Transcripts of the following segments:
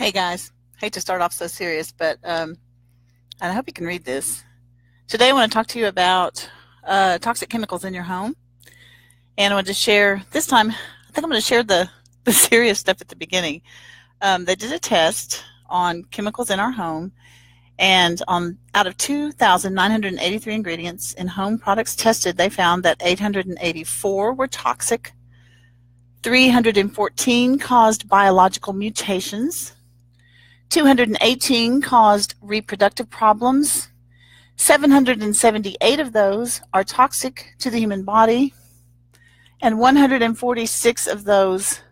Hey guys, hate to start off so serious, but I hope you can read this. Today I want to talk to you about toxic chemicals in your home. And I want to share, this time, I think I'm going to share the serious stuff at the beginning. They did a test on chemicals in our home, and out of 2,983 ingredients in home products tested, they found that 884 were toxic, 314 caused biological mutations, 218 caused reproductive problems, 778 of those are toxic to the human body, and 146 of those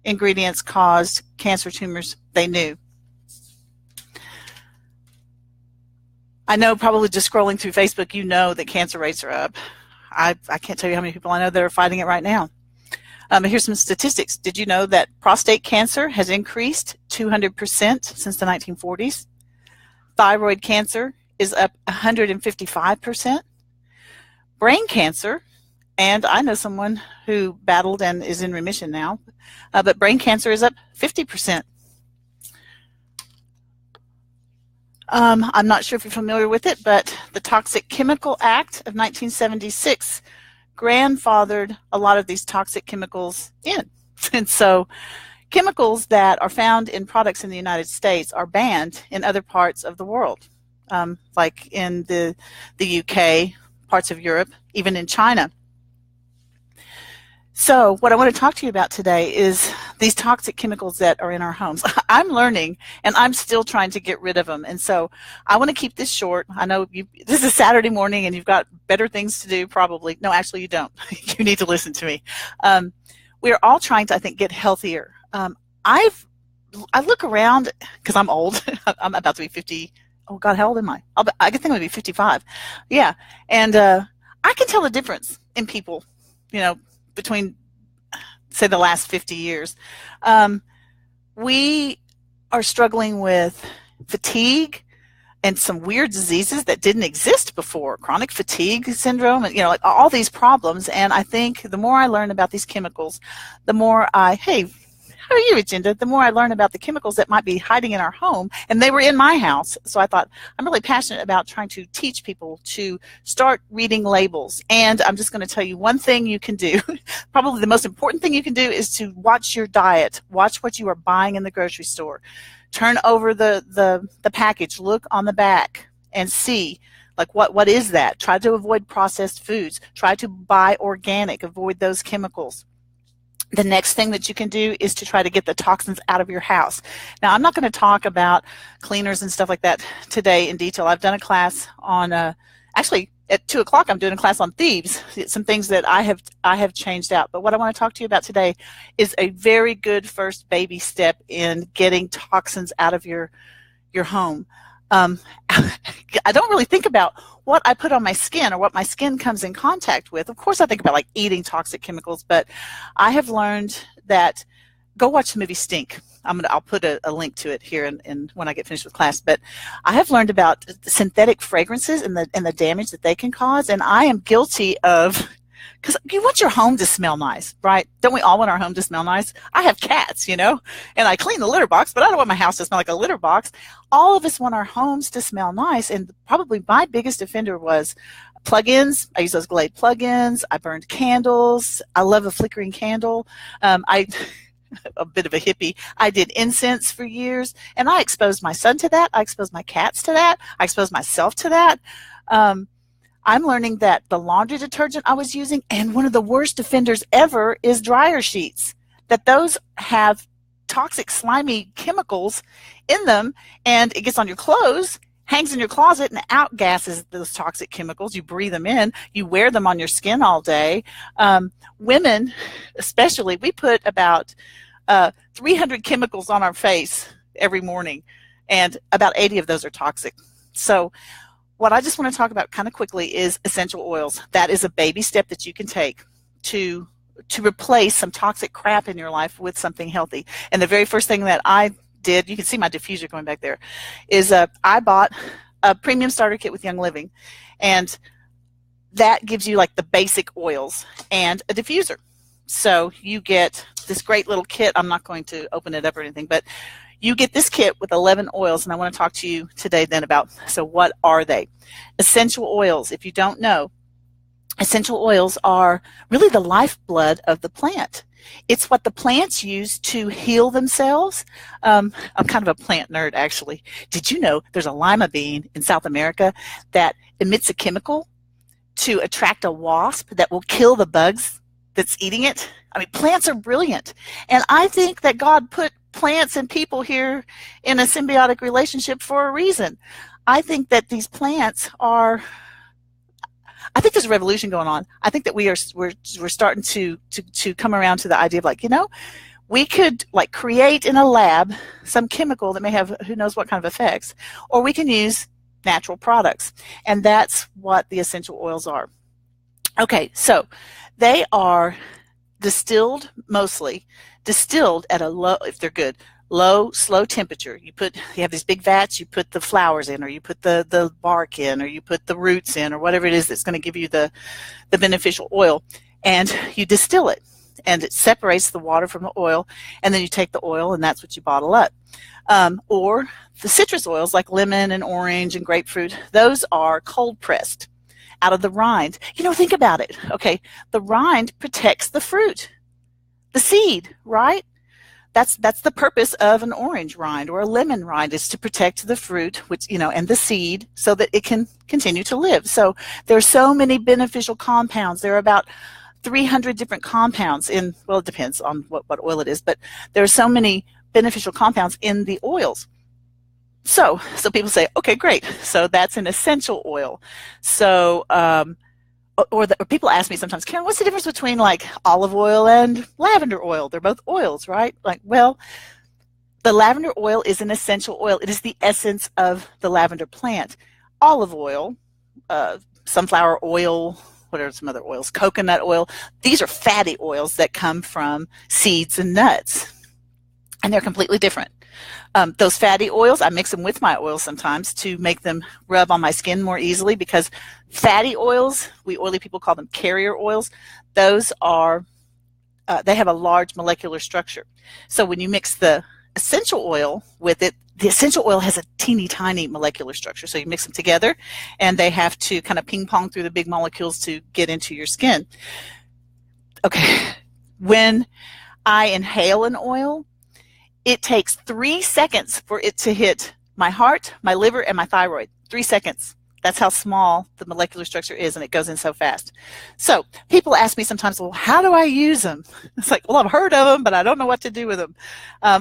ingredients caused cancer tumors they knew. I know probably just scrolling through Facebook, you know that cancer rates are up. I can't tell you how many people I know that are fighting it right now. Here's some statistics. Did you know that prostate cancer has increased 200% since the 1940s? Thyroid cancer is up 155%. Brain cancer, and I know someone who battled and is in remission now, but brain cancer is up 50%. I'm not sure if you're familiar with it, but the Toxic Chemical Act of 1976 grandfathered a lot of these toxic chemicals in. And so chemicals that are found in products in the United States are banned in other parts of the world, like in the UK, parts of Europe, even in China. So what I want to talk to you about today is these toxic chemicals that are in our homes. I'm learning, and I'm still trying to get rid of them. And so I want to keep this short. I know this is Saturday morning, and you've got better things to do probably. No, actually, you don't. You need to listen to me. We're all trying to, I think, get healthier. I look around, because I'm old. I'm about to be 50. Oh, God, how old am I? I think I'm going to be 55. Yeah. And I can tell the difference in people, between, say, the last 50 years. We are struggling with fatigue and some weird diseases that didn't exist before, chronic fatigue syndrome, and like all these problems. And I think the more I learn about these chemicals, the more hey, how are you, Agenda? The more I learn about the chemicals that might be hiding in our home, and they were in my house. So I thought, I'm really passionate about trying to teach people to start reading labels. And I'm just going to tell you one thing you can do. Probably the most important thing you can do is to watch your diet. Watch what you are buying in the grocery store. Turn over the package, look on the back, and see, like, what is that? Try to avoid processed foods. Try to buy organic. Avoid those chemicals. The next thing that you can do is to try to get the toxins out of your house. Now, I'm not going to talk about cleaners and stuff like that today in detail. I've done a class on, actually, at 2 o'clock, I'm doing a class on thieves, some things that I have changed out. But what I want to talk to you about today is a very good first baby step in getting toxins out of your home. I don't really think about what I put on my skin or what my skin comes in contact with. Of course, I think about like eating toxic chemicals, but I have learned that go watch the movie Stink. I'll put a link to it here and when I get finished with class. But I have learned about synthetic fragrances and the damage that they can cause, and I am guilty of. Because you want your home to smell nice, right? Don't we all want our home to smell nice? I have cats, and I clean the litter box, but I don't want my house to smell like a litter box. All of us want our homes to smell nice, and probably my biggest offender was plug-ins. I use those Glade plug-ins. I burned candles. I love a flickering candle. A bit of a hippie. I did incense for years, and I exposed my son to that. I exposed my cats to that. I exposed myself to that. I'm learning that the laundry detergent I was using, and one of the worst offenders ever is dryer sheets, that those have toxic, slimy chemicals in them, and it gets on your clothes, hangs in your closet, and outgasses those toxic chemicals. You breathe them in. You wear them on your skin all day. Women, especially, we put about 300 chemicals on our face every morning, and about 80 of those are toxic. So what I just want to talk about kind of quickly is essential oils. That is a baby step that you can take to replace some toxic crap in your life with something healthy. And the very first thing that I did, you can see my diffuser going back there, is I bought a premium starter kit with Young Living. And that gives you like the basic oils and a diffuser. So you get this great little kit. I'm not going to open it up or anything, but You get this kit with 11 oils, and I want to talk to you today then about, so what are they? Essential oils, if you don't know, essential oils are really the lifeblood of the plant. It's what the plants use to heal themselves. I'm kind of a plant nerd, actually. Did you know there's a lima bean in South America that emits a chemical to attract a wasp that will kill the bugs that's eating it? I mean, plants are brilliant. And I think that God put plants and people here in a symbiotic relationship for a reason. I think that these plants are, I think there's a revolution going on. I think that we're starting to come around to the idea of, like, we could like create in a lab some chemical that may have who knows what kind of effects, or we can use natural products. And that's what the essential oils are. Okay, so they are distilled, mostly distilled at a low, if they're good, low, slow temperature. You have these big vats, you put the flowers in, or you put the bark in, or you put the roots in, or whatever it is that's going to give you the beneficial oil, and you distill it, and it separates the water from the oil, and then you take the oil, and that's what you bottle up. Or the citrus oils like lemon and orange and grapefruit, those are cold pressed out of the rind. Think about it. Okay, the rind protects the fruit, the seed, right? That's the purpose of an orange rind or a lemon rind, is to protect the fruit, which, and the seed, so that it can continue to live. So there are so many beneficial compounds. There are about 300 different compounds in, well, it depends on what oil it is, but there are so many beneficial compounds in the oils. So people say, okay, great. So that's an essential oil. So, or people ask me sometimes, Karen, what's the difference between like olive oil and lavender oil? They're both oils, right? Like, well, the lavender oil is an essential oil. It is the essence of the lavender plant. Olive oil, sunflower oil, what are some other oils? Coconut oil. These are fatty oils that come from seeds and nuts, and they're completely different. Those fatty oils, I mix them with my oils sometimes to make them rub on my skin more easily, because fatty oils, we oily people call them carrier oils, those are, they have a large molecular structure. So when you mix the essential oil with it, the essential oil has a teeny tiny molecular structure. So you mix them together, and they have to kind of ping pong through the big molecules to get into your skin. Okay, when I inhale an oil, it takes 3 seconds for it to hit my heart, my liver, and my thyroid. 3 seconds. That's how small the molecular structure is, and it goes in so fast. So people ask me sometimes, well, how do I use them? It's like, well, I've heard of them, but I don't know what to do with them.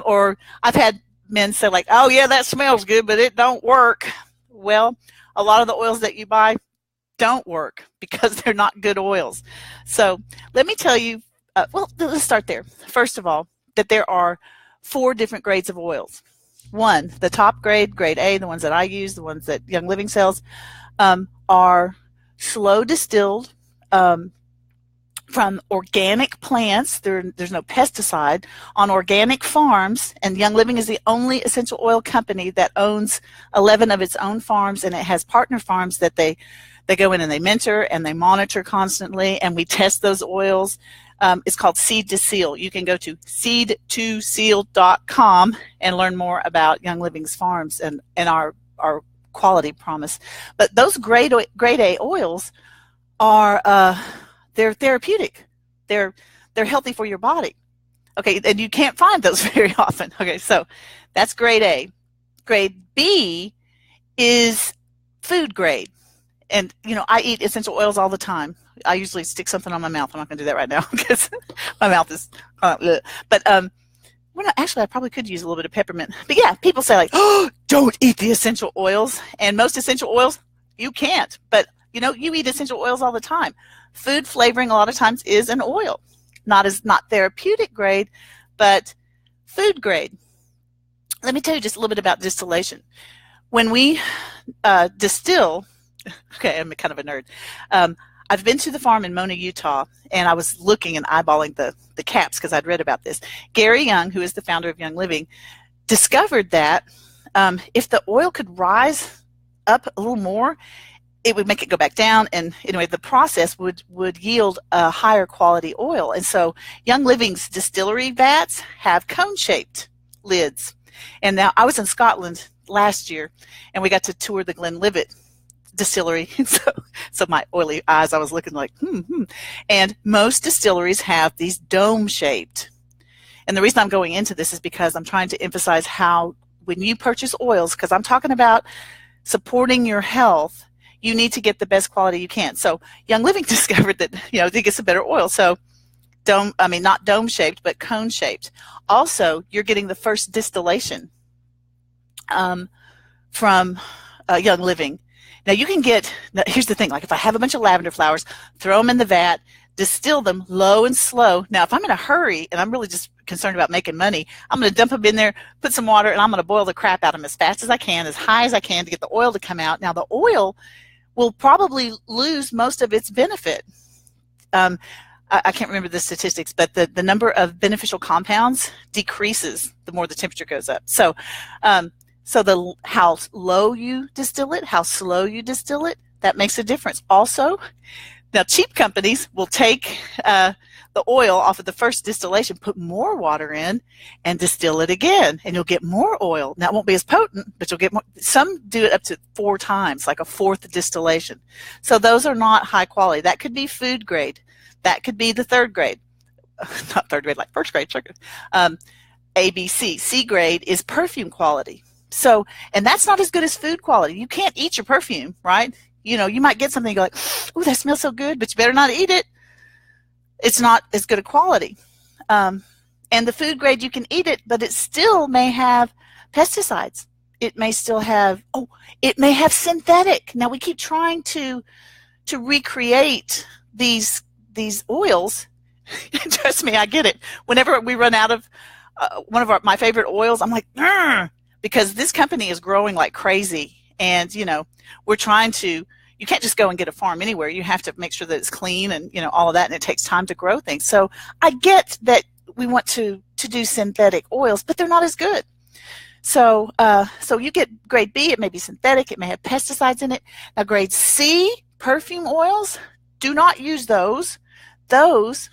Or I've had men say, like, oh, yeah, that smells good, but it don't work. Well, a lot of the oils that you buy don't work because they're not good oils. So let me tell you, well, let's start there. First of all, that there are 4 different grades of oils. One, the top grade, grade A, the ones that I use, the ones that Young Living sells, are slow distilled from organic plants. There's no pesticide on organic farms, and Young Living is the only essential oil company that owns 11 of its own farms, and it has partner farms that they go in and they mentor and they monitor constantly, and we test those oils. It's called Seed to Seal. You can go to seed2seal.com and learn more about Young Living's farms and our quality promise. But those grade A oils are they're therapeutic. They're healthy for your body. Okay, and you can't find those very often. Okay, so that's grade A. Grade B is food grade. And, I eat essential oils all the time. I usually stick something on my mouth. I'm not going to do that right now because my mouth is, but, actually, I probably could use a little bit of peppermint. But yeah, people say, like, oh, don't eat the essential oils. And most essential oils, you can't. But, you eat essential oils all the time. Food flavoring a lot of times is an oil. Not therapeutic grade, but food grade. Let me tell you just a little bit about distillation. When we distill, okay, I'm kind of a nerd. I've been to the farm in Mona, Utah, and I was looking and eyeballing the caps because I'd read about this. Gary Young, who is the founder of Young Living, discovered that if the oil could rise up a little more, it would make it go back down, and anyway, the process would yield a higher quality oil. And so Young Living's distillery vats have cone-shaped lids. And now I was in Scotland last year, and we got to tour the Glenlivet distillery. So my oily eyes, I was looking like, And most distilleries have these dome-shaped. And the reason I'm going into this is because I'm trying to emphasize how when you purchase oils, because I'm talking about supporting your health, you need to get the best quality you can. So Young Living discovered that, they get some better oil. So not dome-shaped, but cone-shaped. Also, you're getting the first distillation from Young Living. Now you can get, here's the thing, like if I have a bunch of lavender flowers, throw them in the vat, distill them low and slow. Now if I'm in a hurry and I'm really just concerned about making money, I'm going to dump them in there, put some water, and I'm going to boil the crap out of them as fast as I can, as high as I can to get the oil to come out. Now the oil will probably lose most of its benefit. I can't remember the statistics, but the number of beneficial compounds decreases the more the temperature goes up. So how low you distill it, how slow you distill it, that makes a difference. Also, now cheap companies will take the oil off of the first distillation, put more water in, and distill it again, and you'll get more oil. Now it won't be as potent, but you'll get more. Some do it up to 4 times, like a 4th distillation. So those are not high quality. That could be food grade. That could be the 3rd grade. Not 3rd grade, like 1st grade. ABC. C grade is perfume quality. So, and that's not as good as food quality. You can't eat your perfume, right? You might get something, you go like, "Ooh, that smells so good," but you better not eat it. It's not as good a quality. And the food grade, you can eat it, but it still may have pesticides. It may still have, it may have synthetic. Now we keep trying to recreate these oils. Trust me, I get it. Whenever we run out of one of my favorite oils, I'm like, because this company is growing like crazy, and we're trying to. You can't just go and get a farm anywhere. You have to make sure that it's clean and all of that, and it takes time to grow things. So I get that we want to do synthetic oils, but they're not as good. So you get grade B, it may be synthetic, it may have pesticides in it. Now grade C, perfume oils, do not use those. Those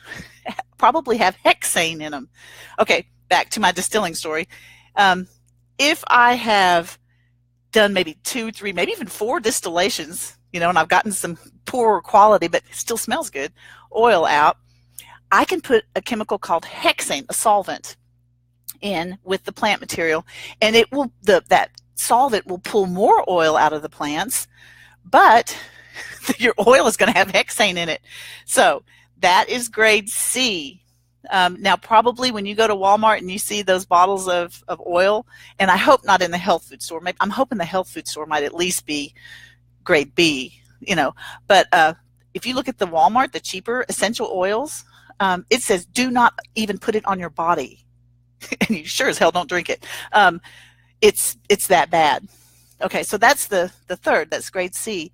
probably have hexane in them. Okay, back to my distilling story. If I have done maybe 2, 3, maybe even 4 distillations, and I've gotten some poorer quality, but it still smells good, oil out, I can put a chemical called hexane, a solvent, in with the plant material, and it will that solvent will pull more oil out of the plants, but your oil is going to have hexane in it. So that is grade C. Now probably when you go to Walmart and you see those bottles of oil, and I hope not in the health food store, maybe I'm hoping the health food store might at least be grade B, but if you look at the Walmart, the cheaper essential oils, it says do not even put it on your body. And you sure as hell don't drink it. It's that bad. Okay, so that's the 3rd, that's grade C.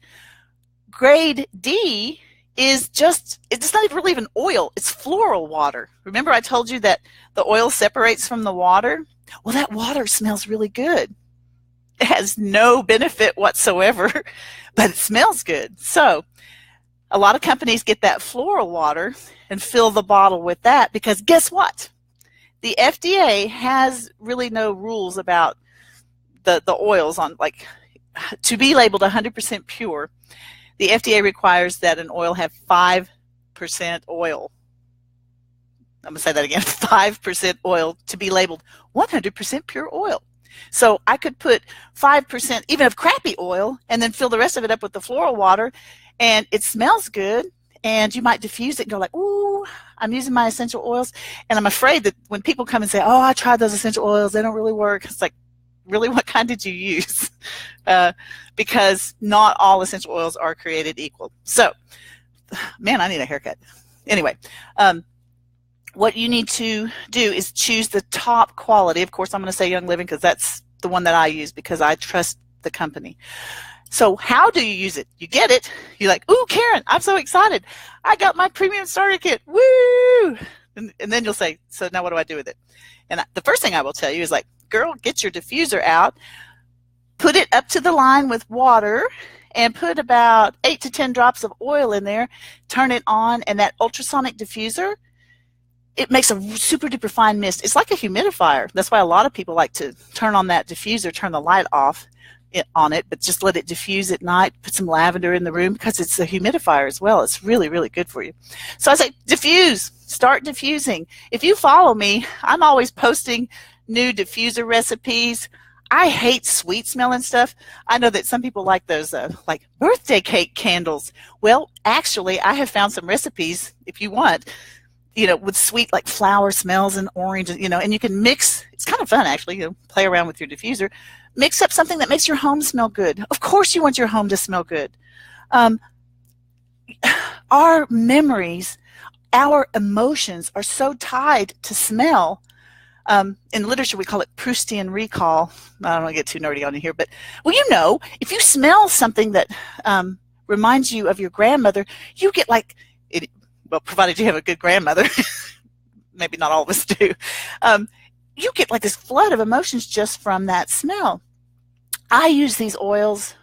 Grade D is it's not even really even oil, it's floral water. Remember I told you that the oil separates from the water? Well, that water smells really good. It has no benefit whatsoever, but it smells good. So a lot of companies get that floral water and fill the bottle with that, because guess what? The FDA has really no rules about the oils on, like, to be labeled 100% pure. The FDA requires that an oil have 5% oil. I'm going to say that again, 5% oil to be labeled 100% pure oil. So I could put 5% even of crappy oil and then fill the rest of it up with the floral water, and it smells good, and you might diffuse it and go like, ooh, I'm using my essential oils. And I'm afraid that when people come and say, oh, I tried those essential oils, they don't really work. It's like, really, what kind did you use? Because not all essential oils are created equal. So, man, I need a haircut. Anyway, what you need to do is choose the top quality. Of course, I'm going to say Young Living because that's the one that I use because I trust the company. So how do you use it? You get it. You're like, ooh, Karen, I'm so excited. I got my premium starter kit. Woo! And then you'll say, so now what do I do with it? And the first thing I will tell you is like, girl, get your diffuser out, put it up to the line with water, and put about 8 to 10 drops of oil in there, turn it on, and that ultrasonic diffuser, it makes a super duper fine mist. It's like a humidifier. That's why a lot of people like to turn on that diffuser, turn the light off on it, but just let it diffuse at night. Put some lavender in the room because it's a humidifier as well. It's really, really good for you. So I say diffuse. Start diffusing. If you follow me, I'm always posting new diffuser recipes. I hate sweet smelling stuff. I know that some people like those like birthday cake candles. Well, actually, I have found some recipes, if you want, with sweet like flower smells and orange, and you can mix. It's kind of fun, actually, play around with your diffuser. Mix up something that makes your home smell good. Of course you want your home to smell good. Our memories, our emotions are so tied to smell. In literature, we call it Proustian recall. I don't want to get too nerdy on you here, but, well, if you smell something that reminds you of your grandmother, you get like, well, provided you have a good grandmother, maybe not all of us do, you get like this flood of emotions just from that smell. I use these oils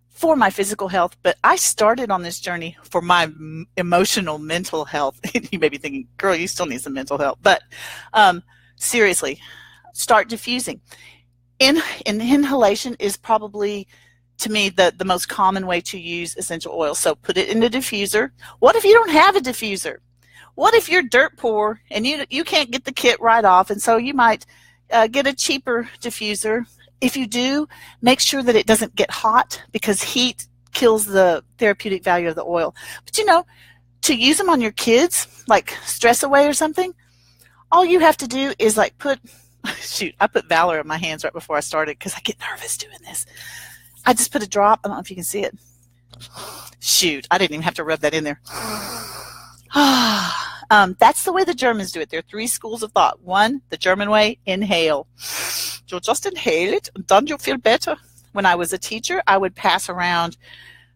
for my physical health, but I started on this journey for my emotional, mental health. You may be thinking, girl, you still need some mental health. But seriously, start diffusing. Inhalation is probably, to me, the most common way to use essential oils. So put it in a diffuser. What if you don't have a diffuser? What if you're dirt poor and you can't get the kit right off, and so you might get a cheaper diffuser? If you do, make sure that it doesn't get hot, because heat kills the therapeutic value of the oil. But to use them on your kids, like Stress Away or something, all you have to do is like I put Valor in my hands right before I started because I get nervous doing this. I just put a drop. I don't know if you can see it. Shoot, I didn't even have to rub that in there. That's the way the Germans do it. There are 3 schools of thought. 1, the German way, inhale. You'll just inhale it, and then you'll feel better. When I was a teacher, I would pass around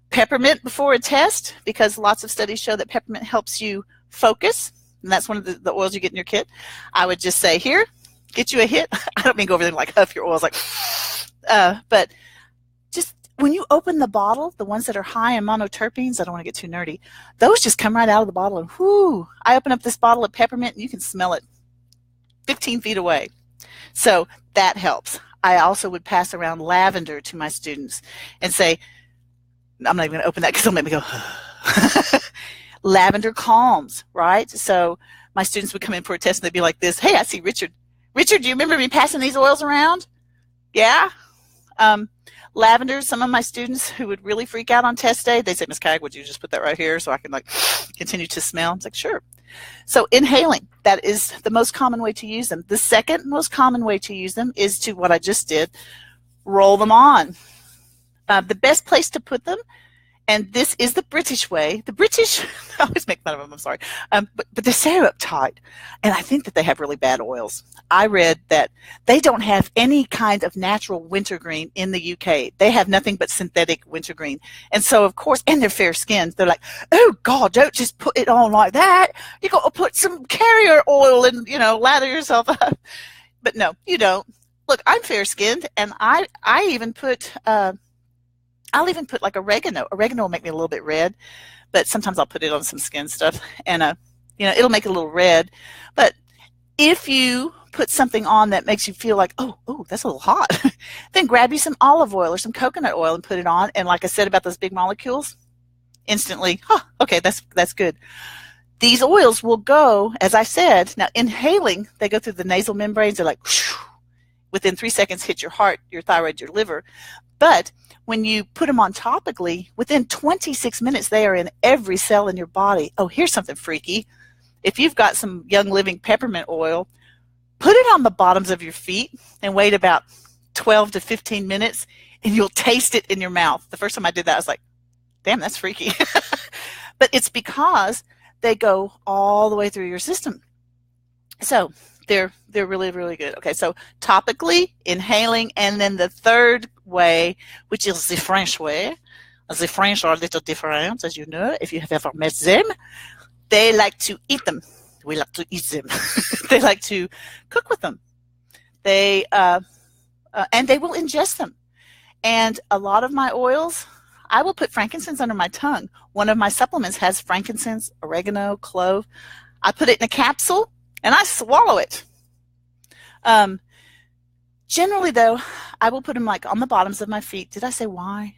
peppermint before a test, because lots of studies show that peppermint helps you focus, and that's one of the oils you get in your kit. I would just say, here, get you a hit. I don't mean go over there and like huff your oils, like, but just when you open the bottle, the ones that are high in monoterpenes, I don't want to get too nerdy, those just come right out of the bottle, and whoo, I open up this bottle of peppermint and you can smell it 15 feet away. So that helps. I also would pass around lavender to my students and say, I'm not even going to open that because it'll make me go, lavender calms, right? So my students would come in for a test and they'd be like this, hey, I see Richard. Richard, do you remember me passing these oils around? Yeah. Lavender, some of my students who would really freak out on test day, they say, Miss Cagg, would you just put that right here so I can like continue to smell? I was like, sure. So inhaling, that is the most common way to use them. The second most common way to use them is to what I just did, roll them on. The best place to put them, and this is the British way. The British, I always make fun of them, I'm sorry, but they're so uptight, and I think that they have really bad oils. I read that they don't have any kind of natural wintergreen in the UK. They have nothing but synthetic wintergreen. And so, of course, and they're fair-skinned. They're like, oh, God, don't just put it on like that. You got to put some carrier oil and, lather yourself up. But no, you don't. Look, I'm fair-skinned, and I even put... I'll even put like oregano. Oregano will make me a little bit red, but sometimes I'll put it on some skin stuff, and it'll make it a little red. But if you put something on that makes you feel like, oh, that's a little hot, then grab you some olive oil or some coconut oil and put it on. And like I said about those big molecules, instantly, okay, that's good. These oils will go, as I said, now inhaling, they go through the nasal membranes. They're like, whoosh, within 3 seconds hit your heart, your thyroid, your liver. But when you put them on topically, within 26 minutes, they are in every cell in your body. Oh, here's something freaky. If you've got some Young Living peppermint oil, put it on the bottoms of your feet and wait about 12 to 15 minutes, and you'll taste it in your mouth. The first time I did that, I was like, damn, that's freaky. But it's because they go all the way through your system. So they're really, really good. Okay, so topically, inhaling, and then the third way, which is the French way. The French are a little different, as you know, if you have ever met them. They like to eat them. We like to eat them. They like to cook with them. They and they will ingest them. And a lot of my oils, I will put frankincense under my tongue. One of my supplements has frankincense, oregano, clove. I put it in a capsule and I swallow it. Generally, though, I will put them like on the bottoms of my feet. Did I say why?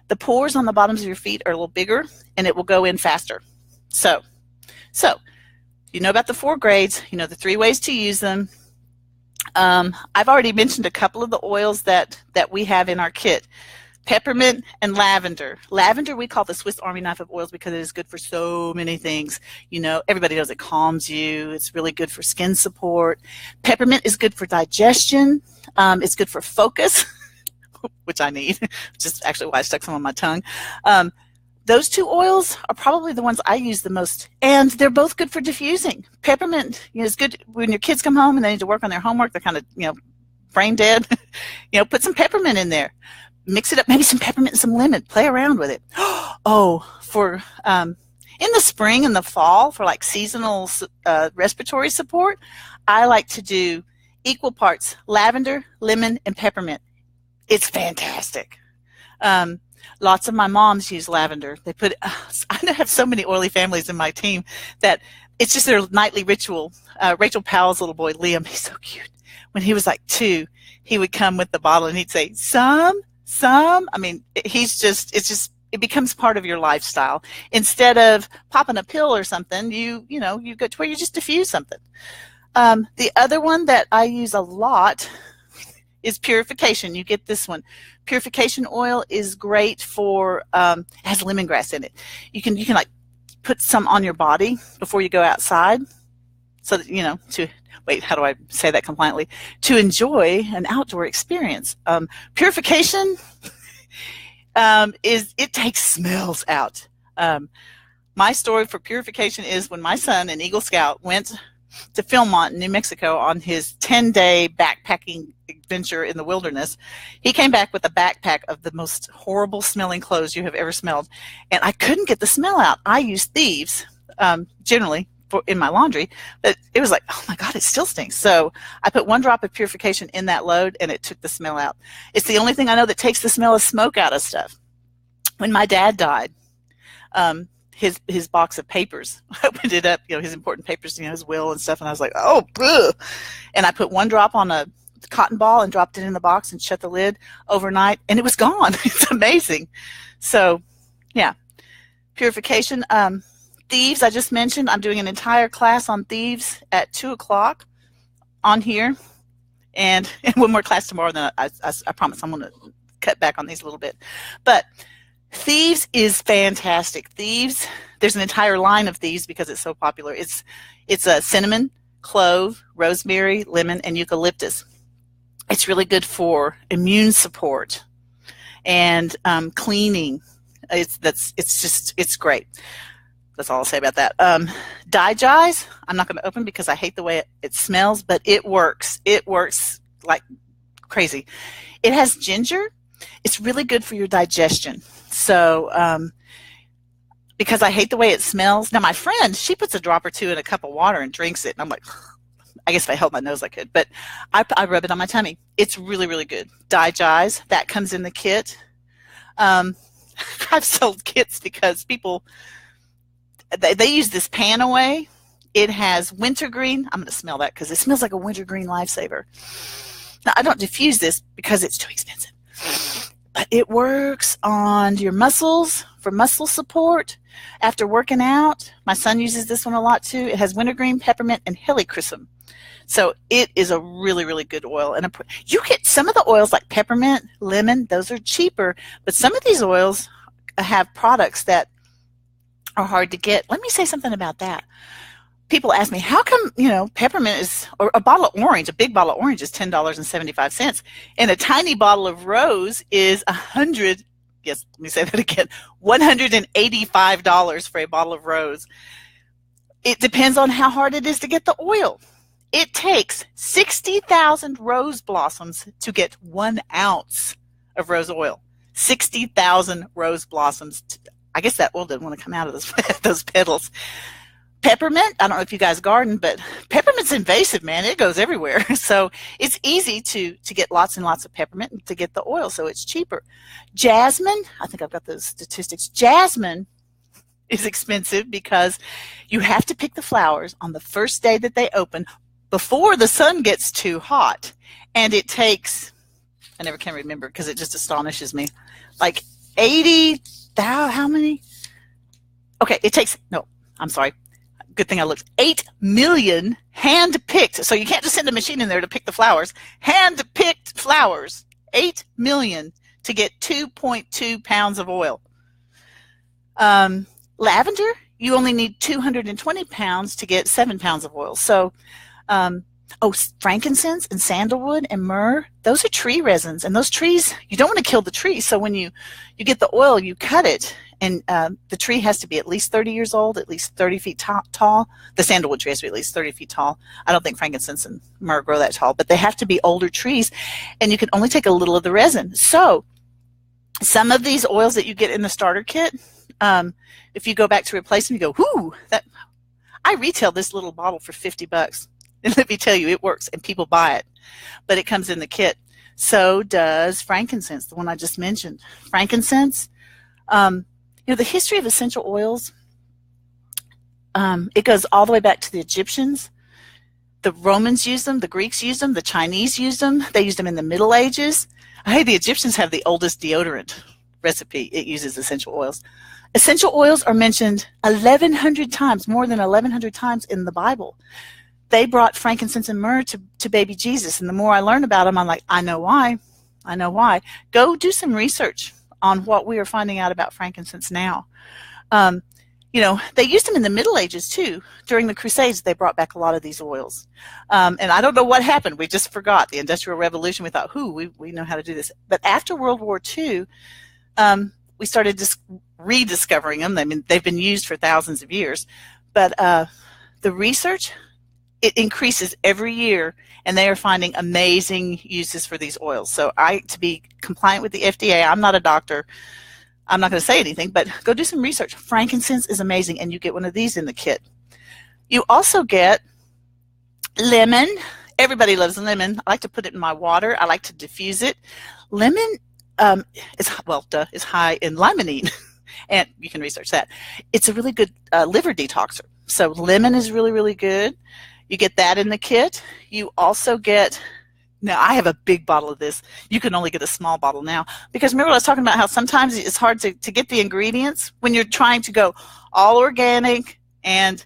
The pores on the bottoms of your feet are a little bigger, and it will go in faster. So you know about the 4 grades. You know the 3 ways to use them. I've already mentioned a couple of the oils that we have in our kit. Peppermint and lavender. Lavender we call the Swiss Army knife of oils because it is good for so many things. You know, everybody knows it calms you. It's really good for skin support. Peppermint is good for digestion. It's good for focus, which I need, which is actually why I stuck some on my tongue. Those 2 oils are probably the ones I use the most, and they're both good for diffusing. Peppermint, you know, is good when your kids come home and they need to work on their homework. They're kind of, you know, brain dead. You know, put some peppermint in there. Mix it up, maybe some peppermint and some lemon. Play around with it. Oh, for in the spring and the fall, for like seasonal respiratory support, I like to do equal parts lavender, lemon, and peppermint. It's fantastic. Lots of my moms use lavender. They put. I have so many oily families in my team that it's just their nightly ritual. Rachel Powell's little boy, Liam, he's so cute. When he was like 2, he would come with the bottle and he'd say, some. I mean, it becomes part of your lifestyle. Instead of popping a pill or something, you go to where you just diffuse something. The other one that I use a lot is purification. You get this one. Purification oil is great for, it has lemongrass in it. You can like put some on your body before you go outside so that, you know, how do I say that compliantly? To enjoy an outdoor experience. Purification it takes smells out. My story for purification is when my son, an Eagle Scout, went to Philmont, New Mexico on his 10-day backpacking adventure in the wilderness. He came back with a backpack of the most horrible smelling clothes you have ever smelled. And I couldn't get the smell out. I use Thieves, generally, in my laundry, but it was like, oh my God, it still stinks. So I put 1 drop of purification in that load and it took the smell out. It's the only thing I know that takes the smell of smoke out of stuff. When my dad died, his box of papers, I opened it up, you know, his important papers, you know, his will and stuff, and I was like, oh, bleh. And I put 1 drop on a cotton ball and dropped it in the box and shut the lid overnight, and it was gone. It's amazing. So, yeah, purification. Thieves, I just mentioned. I'm doing an entire class on Thieves at 2 o'clock on here, and 1 more class tomorrow. Then I promise I'm going to cut back on these a little bit. But Thieves is fantastic. Thieves, there's an entire line of Thieves because it's so popular. It's a cinnamon, clove, rosemary, lemon, and eucalyptus. It's really good for immune support and cleaning. It's great. That's all I'll say about that. Digize, I'm not going to open because I hate the way it smells, but it works. It works like crazy. It has ginger. It's really good for your digestion. So because I hate the way it smells. Now, my friend, she puts a drop or 2 in a cup of water and drinks it. And I'm like, I guess if I held my nose, I could. But I rub it on my tummy. It's really, really good. Digize, that comes in the kit. I've sold kits because people, they use this pan away. It has wintergreen. I'm going to smell that because it smells like a wintergreen lifesaver. Now, I don't diffuse this because it's too expensive. But it works on your muscles for muscle support. After working out, my son uses this one a lot too. It has wintergreen, peppermint, and helichrysum. So it is a really, really good oil. And you get some of the oils like peppermint, lemon, those are cheaper. But some of these oils have products that are hard to get. Let me say something about that. People ask me, how come, peppermint is, or a bottle of orange, a big bottle of orange is $10.75, and a tiny bottle of rose is $185 for a bottle of rose. It depends on how hard it is to get the oil. It takes 60,000 rose blossoms to get 1 ounce of rose oil. 60,000 rose blossoms. I guess that oil didn't want to come out of those petals. Peppermint, I don't know if you guys garden, but peppermint's invasive, man. It goes everywhere. So it's easy to get lots and lots of peppermint to get the oil, so it's cheaper. Jasmine, I think I've got those statistics. Jasmine is expensive because you have to pick the flowers on the first day that they open before the sun gets too hot. And it takes, I never can remember because it just astonishes me, like 80, how many? Okay, it takes, no, I'm sorry. Good thing I looked. 8 million hand-picked. So you can't just send a machine in there to pick the flowers. Hand-picked flowers. 8 million to get 2.2 pounds of oil. Lavender, you only need 220 pounds to get 7 pounds of oil. So, frankincense and sandalwood and myrrh, those are tree resins. And those trees, you don't want to kill the tree. So when you get the oil, you cut it. And the tree has to be at least 30 years old, at least 30 feet tall. The sandalwood tree has to be at least 30 feet tall. I don't think frankincense and myrrh grow that tall, but they have to be older trees. And you can only take a little of the resin. So some of these oils that you get in the starter kit, if you go back to replace them, you go, whoo, I retail this little bottle for $50. And let me tell you, it works, and people buy it. But it comes in the kit. So does frankincense, the one I just mentioned. Frankincense, the history of essential oils, it goes all the way back to the Egyptians. The Romans used them, the Greeks used them, the Chinese used them. They used them in the Middle Ages. Hey, the Egyptians have the oldest deodorant recipe. It uses essential oils. Essential oils are mentioned 1,100 times, more than 1,100 times in the Bible. They brought frankincense and myrrh to baby Jesus. And the more I learn about them, I'm like, I know why. I know why. Go do some research on what we are finding out about frankincense now. They used them in the Middle Ages too. During the Crusades, they brought back a lot of these oils. And I don't know what happened. We just forgot. The Industrial Revolution, we thought, we know how to do this. But after World War II, we started rediscovering them. I mean, they've been used for thousands of years. But the research, it increases every year, and they are finding amazing uses for these oils. So to be compliant with the FDA, I'm not a doctor. I'm not going to say anything, but go do some research. Frankincense is amazing, and you get one of these in the kit. You also get lemon. Everybody loves lemon. I like to put it in my water. I like to diffuse it. Lemon is high in limonene, and you can research that. It's a really good liver detoxer. So lemon is really, really good. You get that in the kit. You also get, now I have a big bottle of this. You can only get a small bottle now. Because remember I was talking about how sometimes it's hard to get the ingredients when you're trying to go all organic, and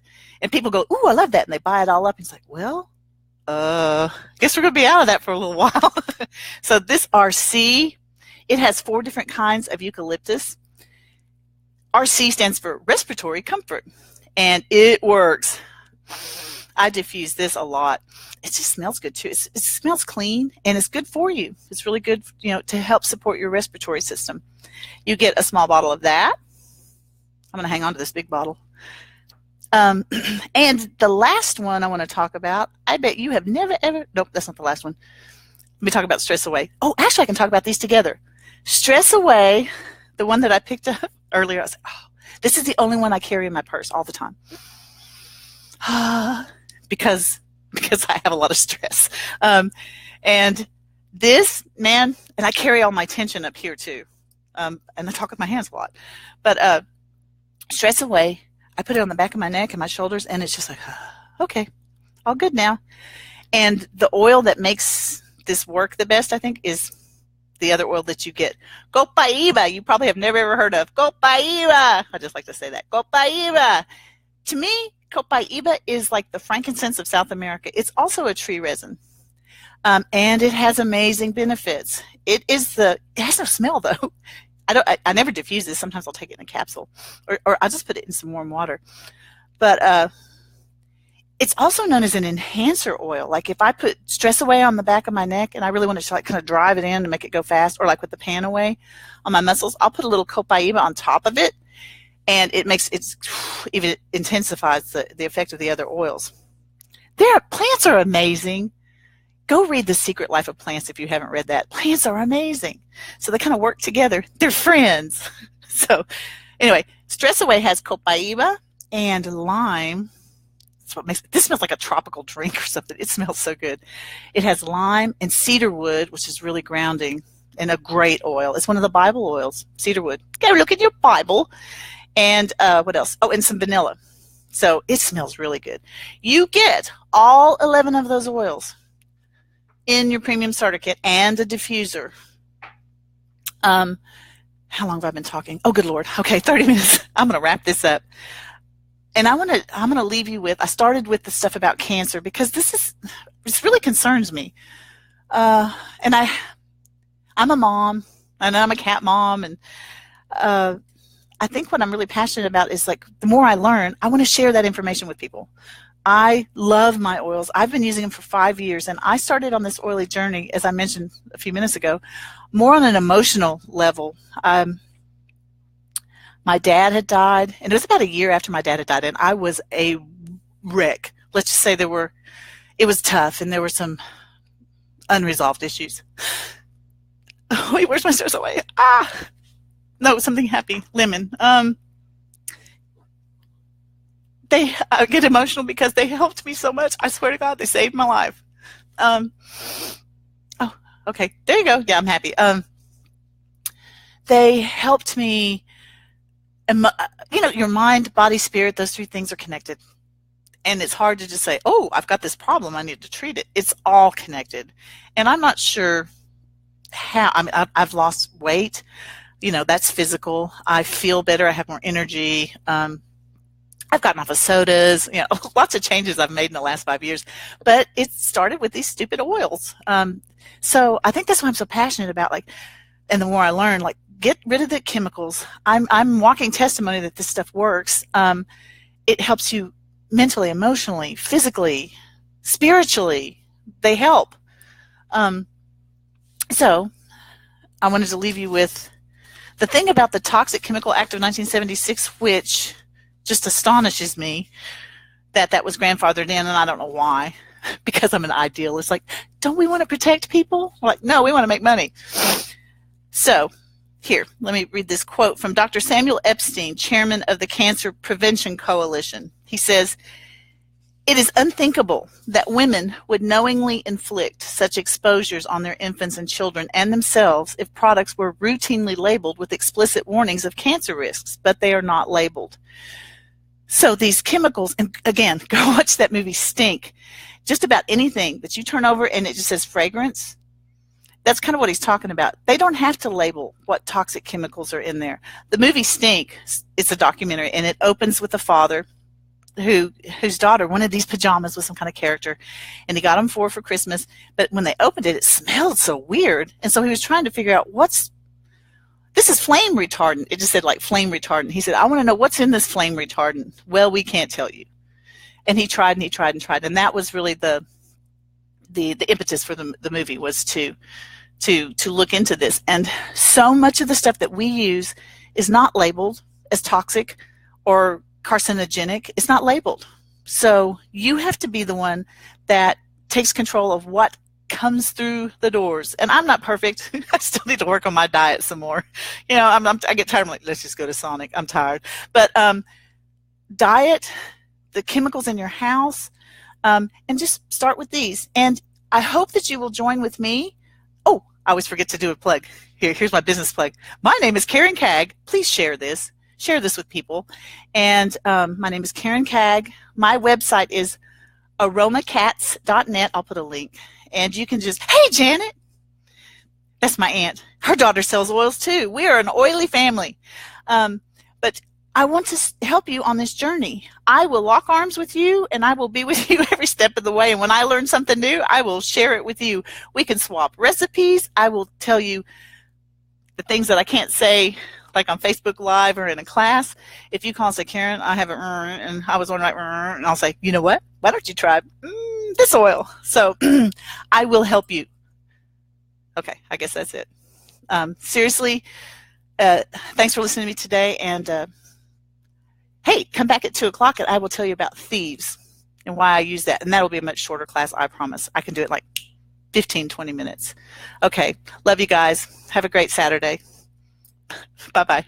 people go, ooh, I love that. And they buy it all up. And it's like, well, guess we're going to be out of that for a little while. So this RC, it has 4 different kinds of eucalyptus. RC stands for respiratory comfort. And it works. I diffuse this a lot. It just smells good too. It smells clean, and it's good for you. It's really good, to help support your respiratory system. You get a small bottle of that. I'm going to hang on to this big bottle. And the last one I want to talk about, I bet you have never ever, nope, that's not the last one. Let me talk about Stress Away. Oh, actually I can talk about these together. Stress Away, the one that I picked up earlier, I was like, oh, this is the only one I carry in my purse all the time. Because I have a lot of stress. And this, man, and I carry all my tension up here too. And I talk with my hands a lot. But Stress Away, I put it on the back of my neck and my shoulders, and it's just like, okay, all good now. And the oil that makes this work the best, I think, is the other oil that you get. Copaiba, you probably have never ever heard of. Copaiba. I just like to say that. Copaiba. To me, Copaiba is like the frankincense of South America. It's also a tree resin, and it has amazing benefits. It has no smell though. I never diffuse this. Sometimes I'll take it in a capsule, or I'll just put it in some warm water. But it's also known as an enhancer oil. Like if I put Stress Away on the back of my neck, and I really want to kind of drive it in and make it go fast, or like with the Pan Away on my muscles, I'll put a little Copaiba on top of it. And it even intensifies the effect of the other oils. Plants are amazing. Go read The Secret Life of Plants if you haven't read that. Plants are amazing. So they kind of work together. They're friends. So anyway, Stress Away has Copaiba and lime. That's what makes this smells like a tropical drink or something. It smells so good. It has lime and cedarwood, which is really grounding, and a great oil. It's one of the Bible oils, cedarwood. Go look in your Bible. And what else? Oh, and some vanilla. So it smells really good. You get all 11 of those oils in your premium starter kit and a diffuser. How long have I been talking? Oh, good Lord. Okay, 30 minutes. I'm going to wrap this up. And I'm going to leave you with, I started with the stuff about cancer because this really concerns me. And I'm a mom, and I'm a cat mom, and I think what I'm really passionate about is, like, the more I learn, I want to share that information with people. I love my oils. I've been using them for 5 years, and I started on this oily journey, as I mentioned a few minutes ago, more on an emotional level. My dad had died, and it was about a year after my dad had died, and I was a wreck. Let's just say it was tough, and there were some unresolved issues. Wait, where's my stairs away? No, something happy. Lemon. I get emotional because they helped me so much. I swear to God, they saved my life. Oh, okay. There you go. Yeah, I'm happy. They helped me. Your mind, body, spirit, those three things are connected. And it's hard to just say, oh, I've got this problem, I need to treat it. It's all connected. And I'm not sure how. I mean, I've lost weight. That's physical. I feel better. I have more energy. I've gotten off of sodas, lots of changes I've made in the last 5 years, but it started with these stupid oils. So I think that's why I'm so passionate about, and the more I learn, get rid of the chemicals. I'm walking testimony that this stuff works. It helps you mentally, emotionally, physically, spiritually. They help. So I wanted to leave you with the thing about the Toxic Chemical Act of 1976, which just astonishes me that was grandfathered in, and I don't know why, because I'm an idealist. Don't we want to protect people? No, we want to make money. So here, let me read this quote from Dr. Samuel Epstein, chairman of the Cancer Prevention Coalition. He says, "It is unthinkable that women would knowingly inflict such exposures on their infants and children and themselves if products were routinely labeled with explicit warnings of cancer risks, but they are not labeled." So these chemicals, and again, go watch that movie Stink. Just about anything that you turn over and it just says fragrance, that's kind of what he's talking about. They don't have to label what toxic chemicals are in there. The movie Stink, it's a documentary, and it opens with a father whose daughter wanted these pajamas with some kind of character, and he got them for Christmas. But when they opened it, it smelled so weird, and so he was trying to figure out this is flame retardant. It just said flame retardant. He said, I want to know what's in this flame retardant. Well, we can't tell you. And he tried and he tried and tried, and that was really the impetus for the movie, was to look into this. And so much of the stuff that we use is not labeled as toxic or carcinogenic. It's not labeled. So you have to be the one that takes control of what comes through the doors. And I'm not perfect. I still need to work on my diet some more. I get tired. I'm like, let's just go to Sonic. I'm tired. But diet, the chemicals in your house, and just start with these. And I hope that you will join with me. Oh, I always forget to do a plug. Here's my business plug. My name is Karen Cagg. Please share this. Share this with people. And my name is Karen Cagg. My website is aromacats.net. I'll put a link. And you can just, hey, Janet. That's my aunt. Her daughter sells oils too. We are an oily family. But I want to help you on this journey. I will lock arms with you, and I will be with you every step of the way. And when I learn something new, I will share it with you. We can swap recipes. I will tell you the things that I can't say, like on Facebook Live or in a class. If you call and say, Karen, I have a, and I was wondering, and I'll say, you know what? Why don't you try this oil? So I will help you. Okay, I guess that's it. Seriously, thanks for listening to me today. And hey, come back at 2 o'clock and I will tell you about thieves and why I use that. And that'll be a much shorter class, I promise. I can do it 15, 20 minutes. Okay, love you guys. Have a great Saturday. Bye-bye.